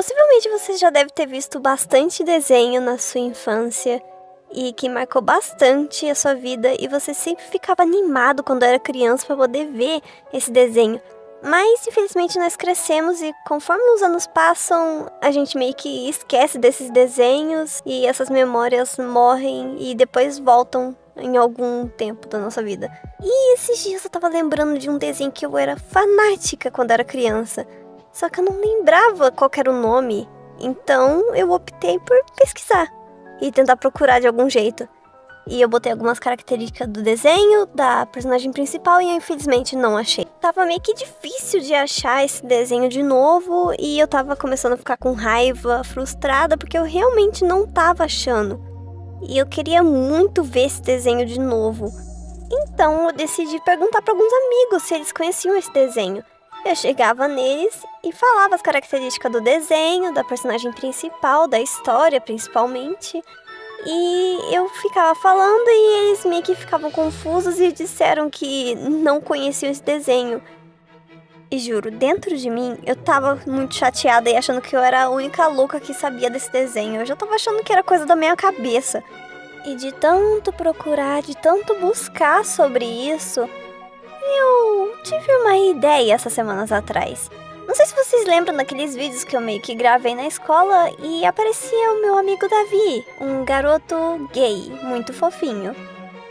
Possivelmente você já deve ter visto bastante desenho na sua infância e que marcou bastante a sua vida e você sempre ficava animado quando era criança para poder ver esse desenho. Mas infelizmente nós crescemos e conforme os anos passam, a gente meio que esquece desses desenhos e essas memórias morrem e depois voltam em algum tempo da nossa vida. E esses dias eu tava lembrando de um desenho que eu era fanática quando era criança. Só que eu não lembrava qual era o nome, então eu optei por pesquisar e tentar procurar de algum jeito. E eu botei algumas características do desenho, da personagem principal, e eu infelizmente não achei. Tava meio que difícil de achar esse desenho de novo, e eu tava começando a ficar com raiva, frustrada, porque eu realmente não tava achando. E eu queria muito ver esse desenho de novo. Então eu decidi perguntar para alguns amigos se eles conheciam esse desenho. Eu chegava neles e falava as características do desenho, da personagem principal, da história principalmente. E eu ficava falando e eles meio que ficavam confusos e disseram que não conheciam esse desenho. E juro, dentro de mim, eu tava muito chateada e achando que eu era a única louca que sabia desse desenho. Eu já tava achando que era coisa da minha cabeça. E de tanto procurar, de tanto buscar sobre isso, eu tive uma ideia essas semanas atrás. Não sei se vocês lembram daqueles vídeos que eu meio que gravei na escola e aparecia o meu amigo Davi, um garoto gay, muito fofinho.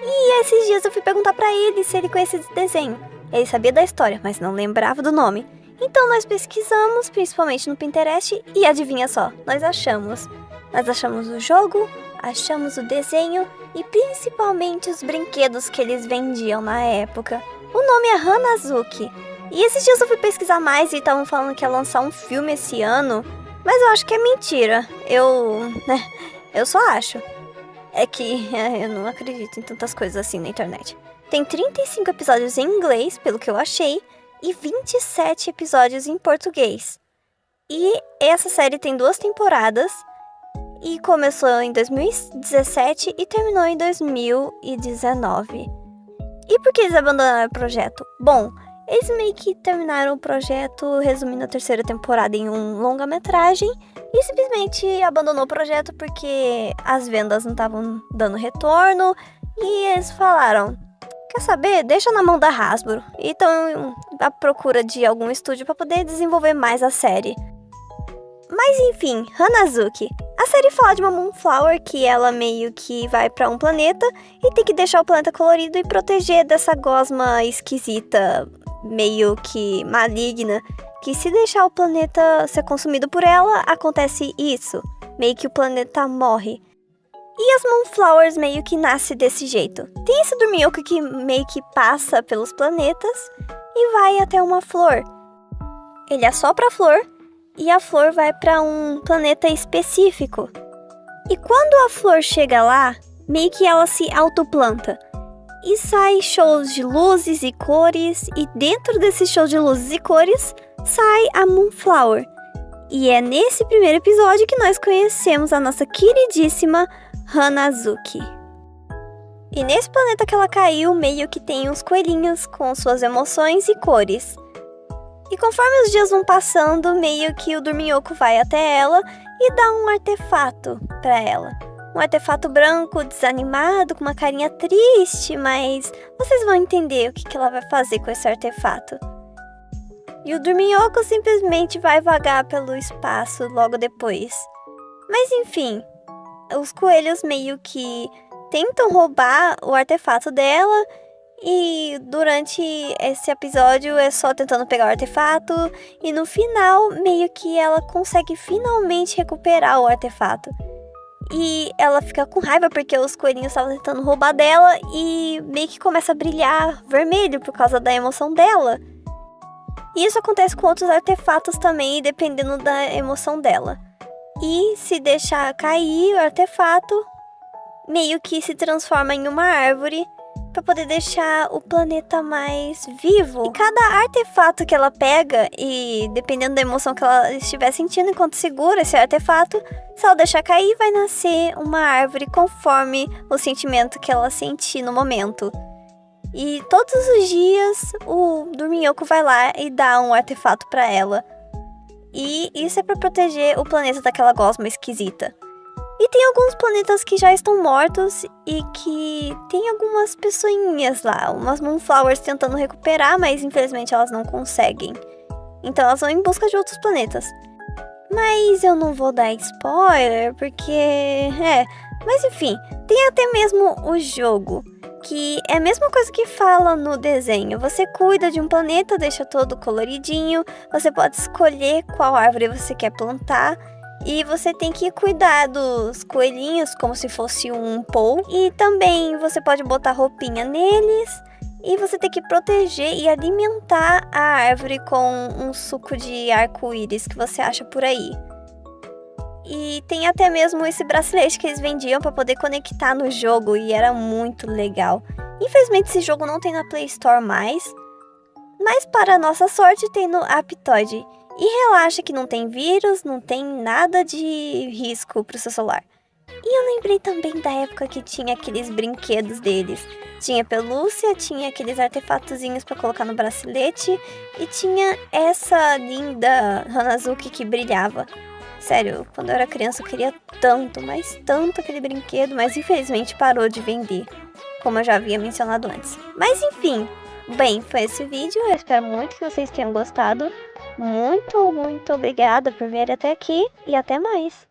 E esses dias eu fui perguntar pra ele se ele conhecia esse desenho. Ele sabia da história, mas não lembrava do nome. Então nós pesquisamos, principalmente no Pinterest, e adivinha só, nós achamos. Nós achamos o jogo, achamos o desenho e principalmente os brinquedos que eles vendiam na época. O nome é Hanazuki. E esses dias eu fui pesquisar mais e estavam falando que ia lançar um filme esse ano, mas eu acho que é mentira. Eu só acho. É que eu não acredito em tantas coisas assim na internet. Tem 35 episódios em inglês, pelo que eu achei, e 27 episódios em português. E essa série tem 2 temporadas, e começou em 2017 e terminou em 2019. E por que eles abandonaram o projeto? Bom, eles meio que terminaram o projeto resumindo a 3ª temporada em um longa-metragem e simplesmente abandonou o projeto porque as vendas não estavam dando retorno e eles falaram, quer saber? Deixa na mão da Hasbro. E estão à procura de algum estúdio para poder desenvolver mais a série. Mas enfim, Hanazuki. A série fala de uma Moonflower que ela meio que vai pra um planeta e tem que deixar o planeta colorido e proteger dessa gosma esquisita, meio que maligna, que se deixar o planeta ser consumido por ela, acontece isso. Meio que o planeta morre. E as Moonflowers meio que nascem desse jeito. Tem esse dorminhoco que meio que passa pelos planetas e vai até uma flor. Ele assopra a flor e a flor vai para um planeta específico. E quando a flor chega lá, meio que ela se autoplanta. E sai shows de luzes e cores, e dentro desse show de luzes e cores, sai a Moonflower. E é nesse primeiro episódio que nós conhecemos a nossa queridíssima Hanazuki. E nesse planeta que ela caiu, meio que tem uns coelhinhos com suas emoções e cores. E conforme os dias vão passando, meio que o dorminhoco vai até ela e dá um artefato pra ela. Um artefato branco, desanimado, com uma carinha triste, mas vocês vão entender o que ela vai fazer com esse artefato. E o dorminhoco simplesmente vai vagar pelo espaço logo depois. Mas enfim, os coelhos meio que tentam roubar o artefato dela. E durante esse episódio é só tentando pegar o artefato. E no final, meio que ela consegue finalmente recuperar o artefato. E ela fica com raiva porque os coelhinhos estavam tentando roubar dela. E meio que começa a brilhar vermelho por causa da emoção dela. E isso acontece com outros artefatos também, dependendo da emoção dela. E se deixar cair o artefato, meio que se transforma em uma árvore para poder deixar o planeta mais vivo. E cada artefato que ela pega, e dependendo da emoção que ela estiver sentindo enquanto segura esse artefato, se ela deixar cair, vai nascer uma árvore conforme o sentimento que ela sentir no momento. E todos os dias o dorminhoco vai lá e dá um artefato para ela. E isso é pra proteger o planeta daquela gosma esquisita. E tem alguns planetas que já estão mortos e que tem algumas pessoinhas lá, umas Moonflowers tentando recuperar, mas infelizmente elas não conseguem. Então elas vão em busca de outros planetas. Mas eu não vou dar spoiler, porque... Mas enfim, tem até mesmo o jogo, que é a mesma coisa que fala no desenho. Você cuida de um planeta, deixa todo coloridinho, você pode escolher qual árvore você quer plantar, e você tem que cuidar dos coelhinhos como se fosse um pou. E também você pode botar roupinha neles. E você tem que proteger e alimentar a árvore com um suco de arco-íris que você acha por aí. E tem até mesmo esse bracelete que eles vendiam para poder conectar no jogo e era muito legal. Infelizmente esse jogo não tem na Play Store mais, mas para nossa sorte tem no Aptoide. E relaxa que não tem vírus, não tem nada de risco pro seu celular. E eu lembrei também da época que tinha aqueles brinquedos deles. Tinha pelúcia, tinha aqueles artefatozinhos pra colocar no bracelete e tinha essa linda Hanazuki que brilhava. Sério, quando eu era criança eu queria tanto, mas tanto aquele brinquedo, mas infelizmente parou de vender, como eu já havia mencionado antes. Mas enfim, bem, foi esse vídeo, eu espero muito que vocês tenham gostado. Muito obrigada por vir até aqui e até mais!